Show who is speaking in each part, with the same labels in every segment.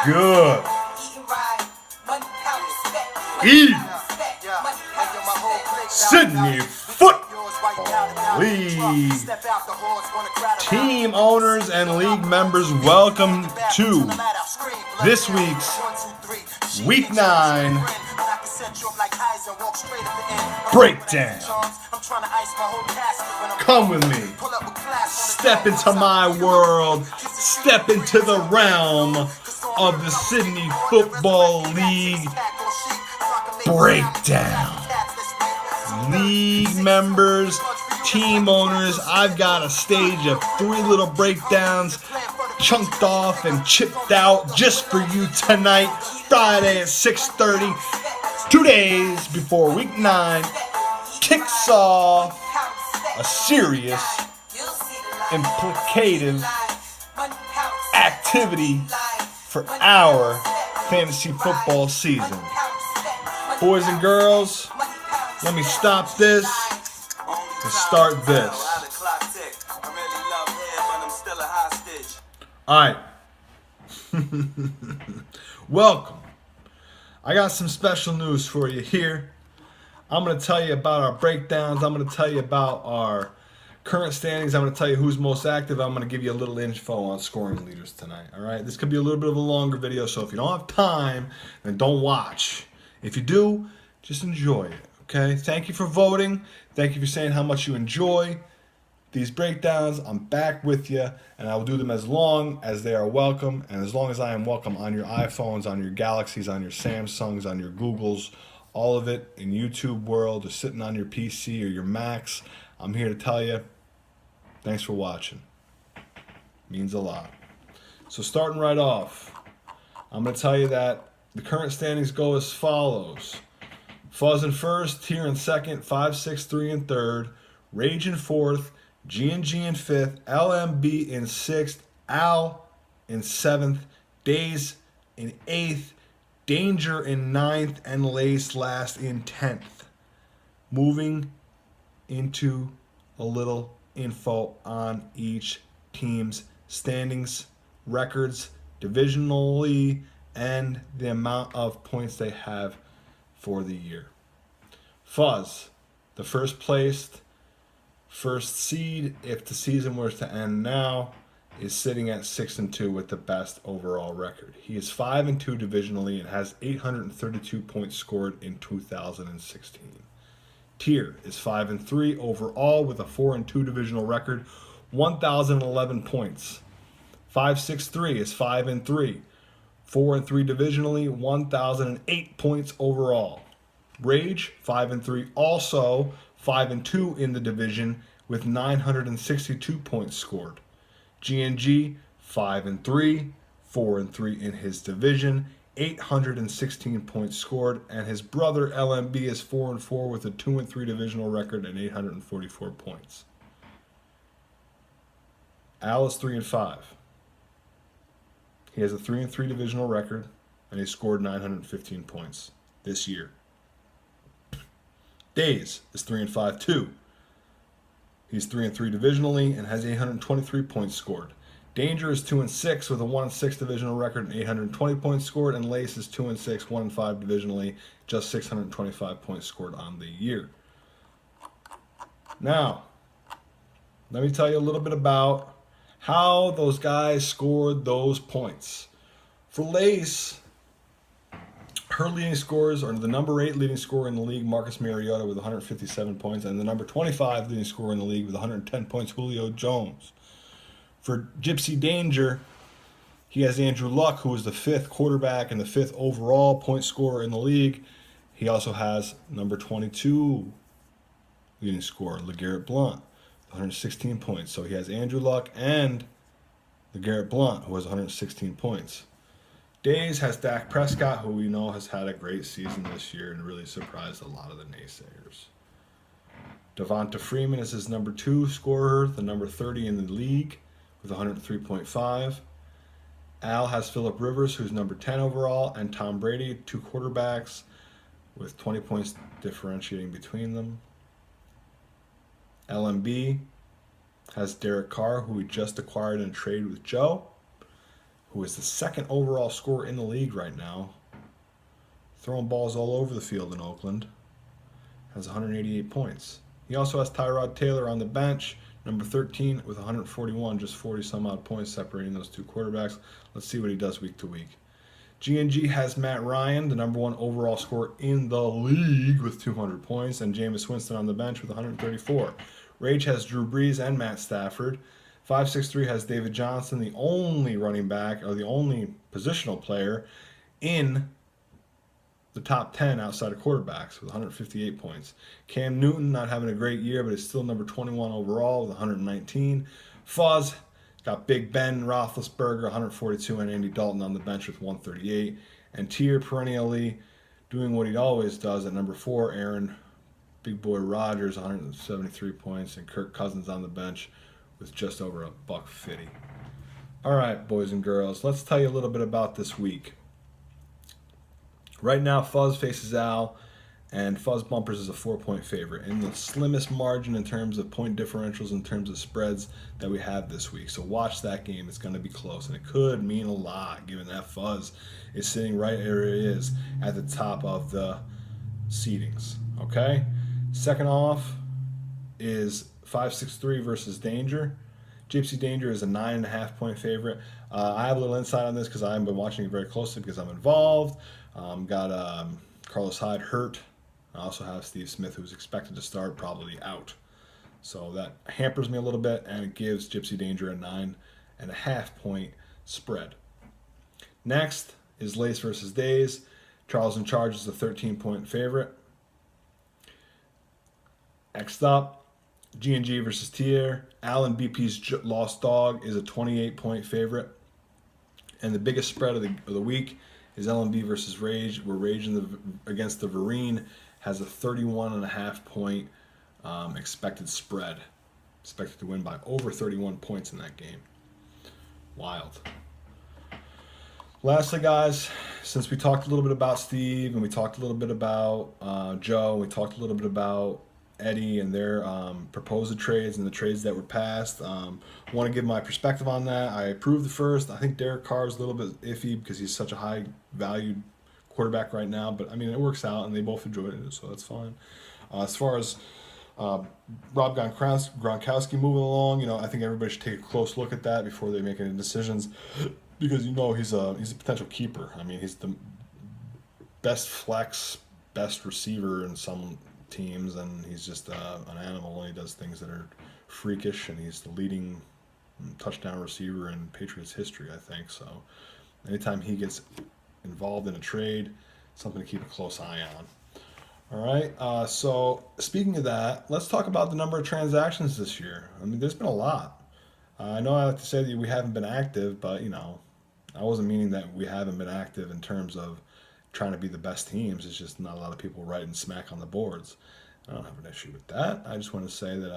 Speaker 1: Good. E. Sydney Football League. Team owners and league members, welcome to this week's Week 9 Breakdown. Come with me. Step into my world. Step into the realm of the Sydney Football League Breakdown. League members, team owners, I've got a stage of 3 little breakdowns chunked off and chipped out just for you tonight, Friday at 6:30, 2 days before Week 9 kicks off a serious, implicative activity for our fantasy football season. Boys and girls, let me stop this and start this. Alright. Welcome. I got some special news for you here. I'm going to tell you about our breakdowns. I'm going to tell you about our current standings. I'm going to tell you who's most active. I'm going to give you a little info on scoring leaders tonight. Alright? This could be a little bit of a longer video, so if you don't have time, then don't watch. If you do, just enjoy it. Okay? Thank you for voting. Thank you for saying how much you enjoy these breakdowns. I'm back with you, and I will do them as long as they are welcome, and as long as I am welcome on your iPhones, on your Galaxies, on your Samsungs, on your Googles, all of it in YouTube world, or sitting on your PC or your Macs. I'm here to tell you, thanks for watching. Means a lot. So starting right off, I'm going to tell you that the current standings go as follows. Fuzz in first, Tier in second, 5, 6, 3 in third, Rage in fourth, G&G in fifth, LMB in sixth, Al in seventh, Days in eighth, Danger in ninth, and Lace last in 10th. Moving into a little info on each team's standings, records, divisionally, and the amount of points they have for the year. Fuzz, the first placed, first seed, if the season were to end now, is sitting at 6-2 with the best overall record. He is 5-2 divisionally and has 832 points scored in 2016. Tier is 5-3 overall with a 4-2 divisional record, 1,011 points. 563 is 5-3, 4-3 divisionally, 1,008 points overall. Rage 5-3, also 5-2 in the division with 962 points scored. G&G 5-3, 4-3 in his division, 816 points scored, and his brother LMB is 4-4 with a 2-3 divisional record and 844 points. Al is 3-5. He has a 3-3 divisional record, and he scored 915 points this year. Days is 3-5 too. He's 3-3 divisionally and has 823 points scored. Danger is 2-6 with a 1-6 divisional record and 820 points scored, and Lace is 2-6, 1-5 divisionally, just 625 points scored on the year. Now, let me tell you a little bit about how those guys scored those points. For Lace, her leading scorers are the number 8 leading scorer in the league, Marcus Mariota, with 157 points, and the number 25 leading scorer in the league with 110 points, Julio Jones. For Gypsy Danger, he has Andrew Luck, who is the 5th quarterback and the 5th overall point scorer in the league. He also has number 22 leading scorer, Lagarrette Blount, 116 points. So he has Andrew Luck and Lagarrette Blount, who has 116 points. Days has Dak Prescott, who we know has had a great season this year and really surprised a lot of the naysayers. Devonta Freeman is his number 2 scorer, the number 30 in the league with 103.5. Al has Phillip Rivers, who's number 10 overall, and Tom Brady, 2 quarterbacks with 20 points differentiating between them. LMB has Derek Carr, who we just acquired in a trade with Joe, who is the second overall scorer in the league right now, throwing balls all over the field in Oakland, has 188 points. He also has Tyrod Taylor on the bench, number 13, with 141, just 40 some odd points separating those two quarterbacks. Let's see what he does week to week. G&G has Matt Ryan, the number one overall scorer in the league with 200 points, and Jameis Winston on the bench with 134. Rage has Drew Brees and Matt Stafford. 563 has David Johnson, the only running back, or the only positional player in the top 10 outside of quarterbacks with 158 points. Cam Newton not having a great year, but is still number 21 overall with 119. Fuzz got Big Ben Roethlisberger, 142, and Andy Dalton on the bench with 138. And Tier perennially doing what he always does at number 4, Aaron Big Boy Rodgers, 173 points, and Kirk Cousins on the bench with just over $150. All right, boys and girls, let's tell you a little bit about this week. Right now, Fuzz faces Al, and Fuzz Bumpers is a 4-point favorite in the slimmest margin in terms of point differentials, in terms of spreads that we have this week. So watch that game. It's going to be close, and it could mean a lot given that Fuzz is sitting right where he is at the top of the seedings. Okay? Second off is 563 versus Danger. Gypsy Danger is a 9.5-point favorite. I have a little insight on this because I've been watching it very closely because I'm involved. Got Carlos Hyde hurt. I also have Steve Smith, who's expected to start, probably out. So that hampers me a little bit, and it gives Gypsy Danger a 9.5-point spread. Next is Lace versus Days. Charles in Charge is a 13-point favorite. Next up, G&G versus Tier. Al and BPGs Lost Dog is a 28-point favorite. And the biggest spread of the week is LMB versus Rage, where Rage Against the Vereen has a 31.5-point expected spread. Expected to win by over 31 points in that game. Wild. Lastly, guys, since we talked a little bit about Steve, and we talked a little bit about Joe, we talked a little bit about Eddie and their proposed trades and the trades that were passed. Want to give my perspective on that. I approve the first. I think Derek Carr is a little bit iffy because he's such a high valued quarterback right now, but I mean it works out and they both enjoyed it, so that's fine. As far as Rob Gronkowski moving along, I think everybody should take a close look at that before they make any decisions, because he's a potential keeper. I mean, he's the best flex, best receiver in some teams, and he's just an animal, and he does things that are freakish, and he's the leading touchdown receiver in Patriots history, I think. So anytime he gets involved in a trade, something to keep a close eye on. All right, so speaking of that, let's talk about the number of transactions this year. I mean, there's been a lot. I know I like to say that we haven't been active, but I wasn't meaning that we haven't been active in terms of trying to be the best teams. It's just not a lot of people writing smack on the boards. I don't have an issue with that. I just want to say that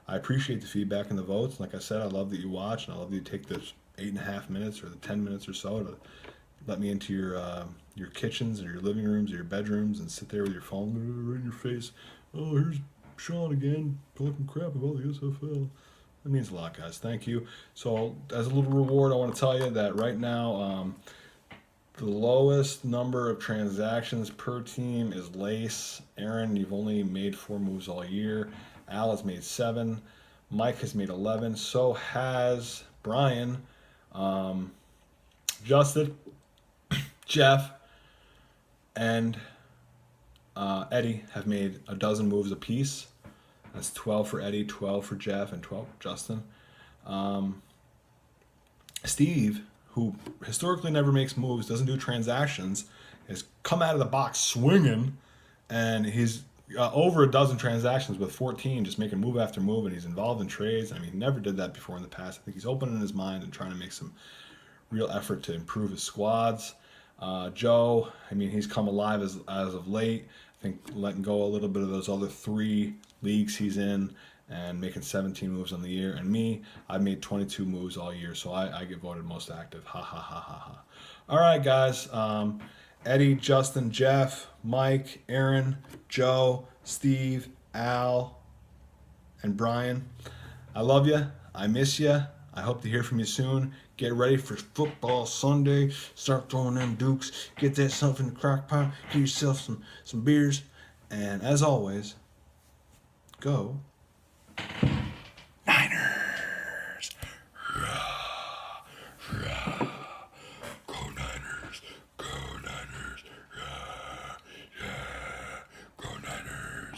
Speaker 1: I appreciate the feedback and the votes. Like I said, I love that you watch, and I love that you take the 8.5 minutes or the 10 minutes or so to let me into your kitchens or your living rooms or your bedrooms and sit there with your phone right in your face. Oh, here's Sean again talking crap about the SFL. That means a lot, guys. Thank you. So as a little reward, I want to tell you that right now, the lowest number of transactions per team is Lace. Aaron, you've only made 4 moves all year. Al has made 7. Mike has made 11. So has Brian. Justin, Jeff, and Eddie have made a dozen moves apiece. That's 12 for Eddie, 12 for Jeff, and 12 for Justin. Steve, who historically never makes moves, doesn't do transactions, has come out of the box swinging, and he's over a dozen transactions with 14, just making move after move, and he's involved in trades. I mean, he never did that before in the past. I think he's opening his mind and trying to make some real effort to improve his squads. Joe, I mean, he's come alive as of late. I think letting go a little bit of those other 3 leagues he's in and making 17 moves on the year. And me, I've made 22 moves all year, so I get voted most active. Ha, ha, ha, ha, ha. All right, guys. Eddie, Justin, Jeff, Mike, Aaron, Joe, Steve, Al, and Brian. I love you. I miss you. I hope to hear from you soon. Get ready for football Sunday. Start throwing them dukes. Get that stuff in the crock pot. Get yourself some beers. And as always, go